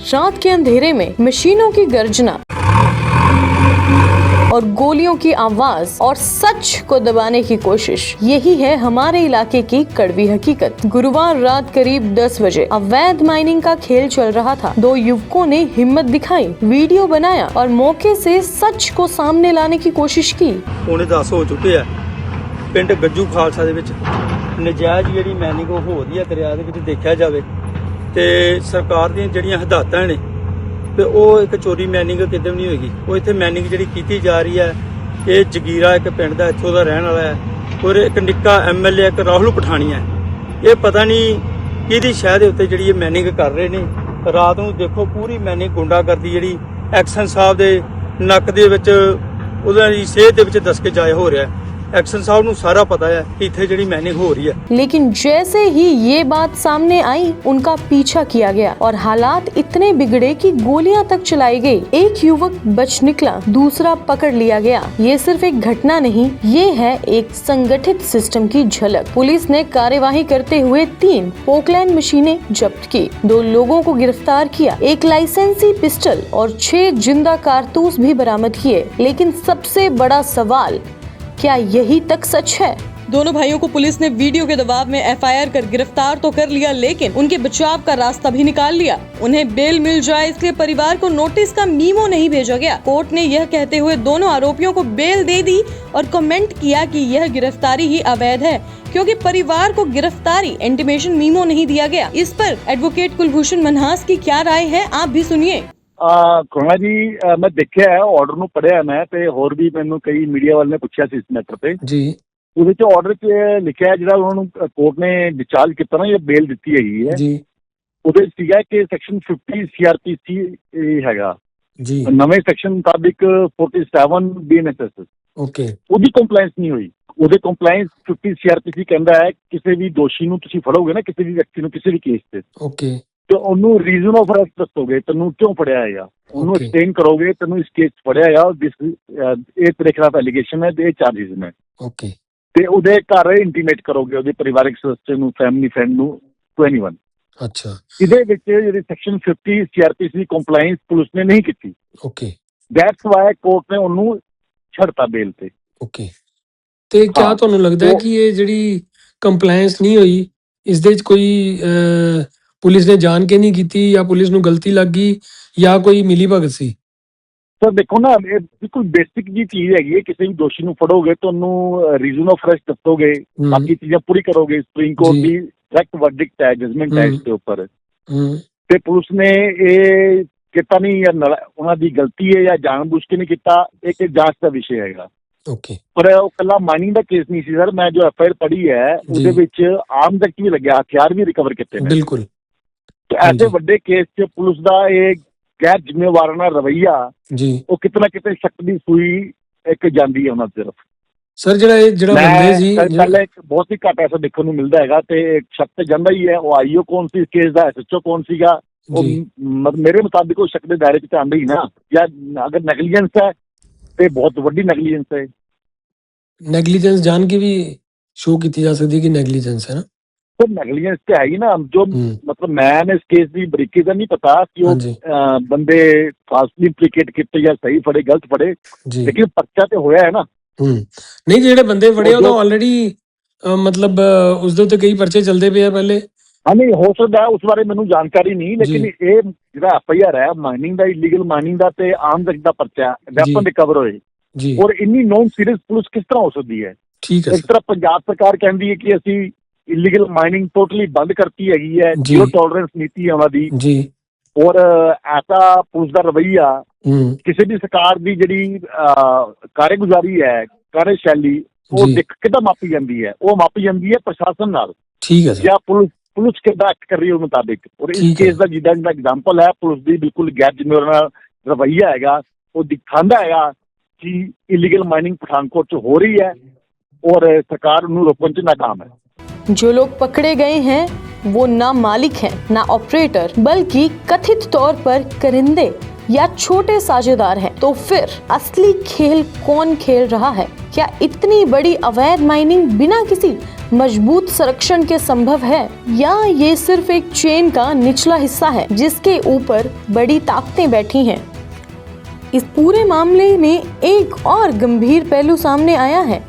रात के अंधेरे में मशीनों की गर्जना और गोलियों की आवाज और सच को दबाने की कोशिश, यही है हमारे इलाके की कड़वी हकीकत। गुरुवार रात करीब 10 बजे अवैध माइनिंग का खेल चल रहा था। दो युवकों ने हिम्मत दिखाई, वीडियो बनाया और मौके से सच को सामने लाने की कोशिश की। पौने 10 हो चुके हैं। पिंड गज्जू खालसा ਦੇ ਵਿੱਚ ਨਜਾਇਜ਼ ਜਿਹੜੀ ਮੈਨਿੰਗ ਉਹ ਹੋ ਰਹੀ ਹੈ ਦਰਿਆ ਦੇ ਵਿੱਚ ਦੇਖਿਆ ਜਾਵੇ ਤੇ ਸਰਕਾਰ ਦੀਆਂ ਜਿਹੜੀਆਂ ਹਦਾਇਤਾਂ ਨੇ ਤੇ ਉਹ ਇੱਕ ਚੋਰੀ ਮੈਨਿੰਗ ਕਿਤੇ ਵੀ ਨਹੀਂ ਹੋਏਗੀ। ਉਹ ਇੱਥੇ ਮੈਨਿੰਗ ਜਿਹੜੀ ਕੀਤੀ ਜਾ ਰਹੀ ਹੈ, ਇਹ ਜਗੀਰਾ ਇੱਕ ਪਿੰਡ ਦਾ ਇੱਥੋਂ ਦਾ ਰਹਿਣ ਵਾਲਾ ਹੈ ਔਰ ਇੱਕ ਨਿੱਕਾ ਐਮਐਲਏ ਇੱਕ ਰਾਹੁਲ ਪਠਾਨੀਆ ਹੈ। ਇਹ ਪਤਾ ਨਹੀਂ ਕਿਹਦੀ ਸ਼ਹਿਰ ਦੇ ਉੱਤੇ ਜਿਹੜੀ ਇਹ ਮੈਨਿੰਗ ਕਰ ਰਹੇ ਨੇ। ਰਾਤ ਨੂੰ ਦੇਖੋ ਪੂਰੀ ਮੈਨਿੰਗ ਗੁੰਡਾਗਰਦੀ ਜਿਹੜੀ ਐਕਸ਼ਨ ਸਾਹਿਬ ਦੇ ਨੱਕ ਦੇ ਵਿੱਚ ਉਹਨਾਂ ਦੀ ਸਿਹਤ ਦੇ ਵਿੱਚ ਦਸਕੇ ਜਾਏ ਹੋ ਰਿਹਾ ਹੈ। एक्शन साहब ਨੂੰ सारा पता है कि इत्थे जड़ी मैनिंग हो रही है। लेकिन जैसे ही ये बात सामने आई, उनका पीछा किया गया और हालात इतने बिगड़े कि गोलियां तक चलाई गई। एक युवक बच निकला, दूसरा पकड़ लिया गया। ये सिर्फ एक घटना नहीं, ये है एक संगठित सिस्टम की झलक। पुलिस ने कार्यवाही करते हुए 3 पोकलैंड मशीनें जब्त की, 2 लोगों को गिरफ्तार किया, एक लाइसेंसी पिस्टल और 6 जिंदा कारतूस भी बरामद किए। लेकिन सबसे बड़ा सवाल, क्या यही तक सच है? दोनों भाइयों को पुलिस ने वीडियो के दबाव में एफआईआर कर गिरफ्तार तो कर लिया, लेकिन उनके बचाव का रास्ता भी निकाल लिया। उन्हें बेल मिल जाए इसलिए परिवार को नोटिस का मीमो नहीं भेजा गया। कोर्ट ने यह कहते हुए दोनों आरोपियों को बेल दे दी और कमेंट किया कि यह गिरफ्तारी ही अवैध है क्योंकि परिवार को गिरफ्तारी इंटीमेशन मीमो नहीं दिया गया। इस पर एडवोकेट कुलभूषण मनहास की क्या राय है, आप भी सुनिए। ਖੁਰਾਣਾ ਜੀ, ਮੈਂ ਦੇਖਿਆ ਹੈ ਆਰਡਰ ਨੂੰ ਪੜ੍ਹਿਆ ਮੈਂ ਤੇ ਹੋਰ ਵੀ ਮੈਨੂੰ ਕਈ ਮੀਡੀਆ ਵਾਲੇ ਨੇ ਪੁੱਛਿਆ ਸੀ ਇਸ ਮੈਟਰ ਤੇ ਜੀ। ਉਹਦੇ ਚ ਆਰਡਰ 'ਚ ਲਿਖਿਆ ਜਿਹੜਾ ਉਹਨਾਂ ਨੂੰ ਕੋਰਟ ਨੇ ਡਿਸਚਾਰਜ ਕੀਤਾ ਨਾ ਜਾਂ ਬੇਲ ਦਿੱਤੀ ਹੈਗੀ ਹੈ ਜੀ, ਉਹਦੇ ਸੀਗਾ ਕਿ ਸੈਕਸ਼ਨ 50 CRPC ਹੈਗਾ ਜੀ, ਨਵੇਂ ਸੈਕਸ਼ਨ ਮੁਤਾਬਿਕ 47 BNSS ਓਕੇ, ਉਹਦੀ ਕੰਪਲਾਈਂਸ ਨਹੀਂ ਹੋਈ। ਉਹਦੇ ਕੰਪਲਾਈਂਸ 50 CRPC ਕਹਿੰਦਾ ਹੈ ਕਿਸੇ ਵੀ ਦੋਸ਼ੀ ਨੂੰ ਤੁਸੀਂ ਫੜੋਗੇ ਨਾ, ਕਿਸੇ ਵੀ ਵਿਅਕਤੀ ਨੂੰ ਕਿਸੇ ਵੀ ਕੇਸ ਤੇ ਓਕੇ, ਤੇ ਉਹਨੂੰ ਰੀਜ਼ਨ ਆਫ ਅਰੈਸਟ ਦੱਸੋਗੇ, ਤੈਨੂੰ ਕਿਉਂ ਫੜਿਆ ਹੈਗਾ, ਉਹਨੂੰ ਐਕਸਪਲੇਨ ਕਰੋਗੇ ਤੈਨੂੰ ਇਸ ਕੇਸ 'ਚ ਫੜਿਆ ਹੈਗਾ, ਇਹ ਤੇਰੇ ਖਿਲਾਫ ਐਲੀਗੇਸ਼ਨ ਹੈ ਤੇ ਇਹ ਚਾਰਜਿਸ ਨੇ ਓਕੇ, ਤੇ ਉਹਦੇ ਘਰ ਇੰਟੀਮੇਟ ਕਰੋਗੇ ਉਹਦੇ ਪਰਿਵਾਰਕ ਸਦੱਸਿਆ ਨੂੰ, ਫੈਮਿਲੀ ਫਰੈਂਡ ਨੂੰ, ਟੂ ਐਨੀਵਨ। ਅੱਛਾ, ਇਹਦੇ ਵਿੱਚ ਜਿਹੜੀ ਸੈਕਸ਼ਨ 50 CRPC ਦੀ ਕੰਪਲਾਈਂਸ ਪੁਲਿਸ ਨੇ ਨਹੀਂ ਕੀਤੀ ਓਕੇ, ਦੈਟਸ ਵਾਈ ਕੋਰਟ ਨੇ ਉਹਨੂੰ ਛੱਡਤਾ ਬੇਲ ਤੇ ਓਕੇ। ਤੇ ਕਿਆ ਤੁਹਾਨੂੰ ਲੱਗਦਾ ਹੈ ਕਿ ਇਹ ਜਿਹੜੀ ਕੰਪਲਾਈਂਸ ਨਹੀਂ ਹੋਈ, ਇਸ ਦੇ ਵਿੱਚ ਕੋਈ ਪੁਲਿਸ ਨੇ ਜਾਣ ਕੇ ਨਹੀਂ ਕੀਤੀ ਜਾਂ ਪੁਲਿਸ ਨੂੰ ਗਲਤੀ ਲੱਗ ਗਈ ਜਾਂ ਕੋਈ ਮਿਲੀ ਭਗਤ ਸੀ? ਸਰ ਦੇਖੋ ਨਾ, ਇਹ ਬਿਲਕੁਲ ਬੇਸਿਕ ਜੀ ਚੀਜ਼ ਹੈਗੀ ਹੈ। ਕਿਸੇ ਵੀ ਦੋਸ਼ੀ ਨੂੰ ਫੜੋਗੇ ਤੁਹਾਨੂੰ ਰੀਜ਼ਨ ਆਫ ਅਰੈਸਟ ਦੱਸੋਗੇ, ਬਾਕੀ ਚੀਜ਼ਾਂ ਪੂਰੀ ਕਰੋਗੇ। ਸੁਪਰੀਮ ਕੋਰਟ ਦੀ ਡਾਇਰੈਕਟ ਵਰਡਿਕਟ ਹੈ, ਜਜਮੈਂਟ ਹੈ ਇਸ ਦੇ ਉੱਪਰ, ਤੇ ਪੁਲਿਸ ਨੇ ਇਹ ਕੀਤਾ ਨਹੀਂ ਜਾਂ ਉਹਨਾਂ ਦੀ ਗਲਤੀ ਹੈ ਜਾਂ ਜਾਣਬੁੱਝ ਕੇ ਨਹੀਂ ਕੀਤਾ, ਇੱਕ ਜਾਂਚ ਦਾ ਵਿਸ਼ੇ ਹੈਗਾ ਓਕੇ। ਪਰ ਉਹ ਕੱਲਾ ਮਾਈਨਿੰਗ ਦਾ ਕੇਸ ਨਹੀਂ ਸੀ ਸਰ। ਮੈਂ ਜੋ ਐਫਆਈਆਰ ਪੜ੍ਹੀ ਹੈ ਉਹਦੇ ਵਿੱਚ ਆਰਮਸ ਐਕਟ ਵੀ ਲੱਗਿਆ, ਹਥਿਆਰ ਵੀ ਰਿਕਵਰ ਕੀਤੇ ਨੇ ਬਿਲਕੁਲ। ਐਸੇ ਵੱਡੇ ਕੇਸ 'ਚ ਪੁਲਿਸ ਦਾ ਇਹ ਗੈਰ ਜ਼ਿੰਮੇਵਾਰਾਨਾ ਰਵੱਈਆ ਜੀ, ਉਹ ਕਿਤੇ ਨਾ ਕਿਤੇ ਸ਼ੱਕ ਦੀ ਸੂਈ ਇੱਕ ਜਾਂਦੀ ਹੈ ਉਹਨਾਂ ਤਰਫ। ਸਰ ਜਿਹੜਾ ਬੰਦੇ ਸੀ ਪਹਿਲੇ ਬਹੁਤ ਹੀ ਘੱਟ ਐਸਾ ਦੇਖਣ ਨੂੰ ਮਿਲਦਾ ਹੈਗਾ ਤੇ ਸ਼ੱਕ ਤੇ ਜਾਂਦਾ ਹੀ ਹੈ। ਉਹ ਆਈਓ ਕੌਣ ਸੀ ਇਸ ਕੇਸ ਦਾ, SHO ਕੌਣ ਸੀਗਾ, ਉਹ ਮੇਰੇ ਮੁਤਾਬਿਕ ਉਹ ਸ਼ੱਕ ਦੇ ਦਾਇਰੇ 'ਚ ਆਉਂਦਾ ਹੀ ਨਾ। ਜਾਂ ਅਗਰ ਨੈਗਲੀਜੈਂਸ ਹੈ ਤੇ ਬਹੁਤ ਵੱਡੀ ਨੈਗਲੀਜੈਂਸ ਹੈ। ਨੈਗਲੀਜੈਂਸ ਜਾਣ ਕੇ ਵੀ ਸ਼ੋ ਕੀਤੀ ਜਾ ਸਕਦੀ ਕਿ ਨੈਗਲੀਜੈਂਸ ਹੈ ਨਾ ਸਰ। ਨੈਗਲੀਜੈਂਸ ਤੇ ਹੈ ਹੀ ਨਾ, ਜੋ ਮਤਲਬ ਮੈਂ ਇਸ ਕੇਸ ਦੀ ਬਰੀਕੀ ਦਾ ਨਹੀਂ ਪਤਾ ਕਿ ਉਹ ਬੰਦੇ ਫਾਸਟਲੀ ਇੰਪਲੀਕੇਟ ਕੀਤੇ ਜਾਂ ਸਹੀ ਫੜੇ ਗਲਤ ਫੜੇ, ਲੇਕਿਨ ਪਰਚਾ ਤੇ ਹੋਇਆ ਹੈ ਨਾ। ਨਹੀਂ, ਜਿਹੜੇ ਬੰਦੇ ਫੜੇ ਉਹ ਤਾਂ ਆਲਰੇਡੀ ਮਤਲਬ ਉਸ ਦੇ ਉੱਤੇ ਕਈ ਪਰਚੇ ਚੱਲਦੇ ਪਏ ਆ ਪਹਿਲੇ। ਹਾਂ ਨਹੀਂ, ਹੋ ਸਕਦਾ ਉਸ ਬਾਰੇ ਮੈਨੂੰ ਜਾਣਕਾਰੀ ਨਹੀਂ, ਲੇਕਿਨ ਇਹ ਜਿਹੜਾ ਐਫਆਈਆਰ ਹੈ ਮਾਈਨਿੰਗ ਦਾ, ਇਲੀਗਲ ਮਾਈਨਿੰਗ ਦਾ ਤੇ ਆਰਮਸ ਐਕਟ ਦਾ ਪਰਚਾ, ਵੈਪਨ ਰਿਕਵਰ ਹੋਏ ਔਰ ਇੰਨੀ ਨੋਨ ਸੀਰੀਅਸ ਪੁਲਿਸ ਕਿਸ ਤਰ੍ਹਾਂ ਹੋ ਸਕਦੀ ਹੈ? ਠੀਕ ਹੈ। ਇਸ ਤਰ੍ਹਾਂ ਪੰਜਾਬ ਸਰਕਾਰ ਕਹਿੰਦੀ ਹੈ ਕਿ ਅਸੀਂ ਇਲੀਗਲ ਮਾਈਨਿੰਗ ਟੋਟਲੀ ਬੰਦ ਕਰਤੀ ਹੈਗੀ ਹੈ, ਜ਼ੀਰੋ ਟੋਲਰੈਂਸ ਨੀਤੀ ਹੈ ਉਹਨਾਂ ਦੀ ਜੀ, ਔਰ ਐਸਾ ਪੁਲਿਸ ਦਾ ਰਵੱਈਆ ਕਿਸੇ ਵੀ ਸਰਕਾਰ ਦੀ ਜਿਹੜੀ ਕਾਰਗੁਜ਼ਾਰੀ ਹੈ, ਕਾਰਜਸ਼ੈਲੀ, ਉਹ ਕਿੱਦਾਂ ਮਾਪੀ ਜਾਂਦੀ ਹੈ? ਉਹ ਮਾਪੀ ਜਾਂਦੀ ਹੈ ਪ੍ਰਸ਼ਾਸਨ ਨਾਲ। ਠੀਕ ਹੈ। ਜਾਂ ਪੁਲਿਸ ਕਿੱਦਾਂ ਐਕਟ ਕਰ ਰਹੀ ਹੈ ਉਹ ਮੁਤਾਬਿਕ। ਔਰ ਇਸ ਕੇਸ ਦਾ ਜਿੱਦਾਂ ਐਗਜ਼ਾਮਪਲ ਹੈ, ਪੁਲਿਸ ਦੀ ਬਿਲਕੁਲ ਗੈਰ ਜ਼ਿੰਮੇਵਾਰ ਰਵੱਈਆ ਹੈਗਾ, ਉਹ ਦਿਖਾਉਂਦਾ ਹੈਗਾ ਕਿ ਇਲੀਗਲ ਮਾइनिंग पठानकोट ਚ ਹੋ ਰਹੀ ਹੈ और सरकार उन्हें रोकने ਚ नाकाम है। जो लोग पकड़े गए हैं वो ना मालिक हैं ना ऑपरेटर, बल्कि कथित तौर पर करिंदे या छोटे साझेदार हैं, तो फिर असली खेल कौन खेल रहा है? क्या इतनी बड़ी अवैध माइनिंग बिना किसी मजबूत संरक्षण के संभव है, या ये सिर्फ एक चेन का निचला हिस्सा है जिसके ऊपर बड़ी ताकतें बैठी हैं? इस पूरे मामले में एक और गंभीर पहलू सामने आया है।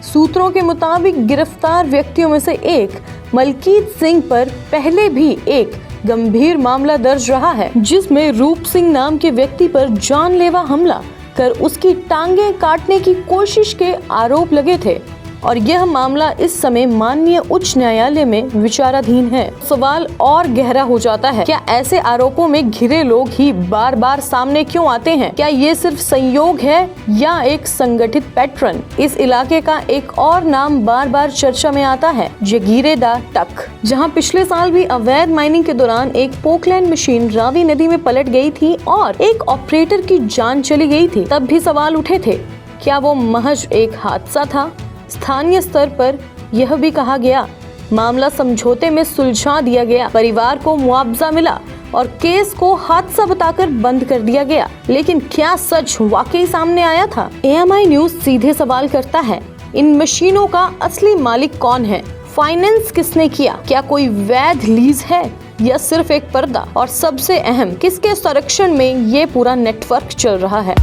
सूत्रों के मुताबिक गिरफ्तार व्यक्तियों में से एक मलकीत सिंह पर पहले भी एक गंभीर मामला दर्ज रहा है, जिसमें रूप सिंह नाम के व्यक्ति पर जानलेवा हमला कर उसकी टांगें काटने की कोशिश के आरोप लगे थे और यह मामला इस समय माननीय उच्च न्यायालय में विचाराधीन है। सवाल और गहरा हो जाता है, क्या ऐसे आरोपों में घिरे लोग ही बार बार सामने क्यों आते हैं? क्या ये सिर्फ संयोग है या एक संगठित पैटर्न? इस इलाके का एक और नाम बार बार चर्चा में आता है, जगीरेदा टक, जहां पिछले साल भी अवैध माइनिंग के दौरान एक पोकलैंड मशीन रावी नदी में पलट गई थी और एक ऑपरेटर की जान चली गई थी। तब भी सवाल उठे थे, क्या वो महज एक हादसा था? स्थानीय स्तर पर यह भी कहा गया, मामला समझौते में सुलझा दिया गया, परिवार को मुआवजा मिला और केस को हादसा बताकर बंद कर दिया गया। लेकिन क्या सच वाकई सामने आया था? AMI न्यूज सीधे सवाल करता है, इन मशीनों का असली मालिक कौन है? फाइनेंस किसने किया? क्या कोई वैध लीज है या सिर्फ एक पर्दा? और सबसे अहम, किसके संरक्षण में ये पूरा नेटवर्क चल रहा है?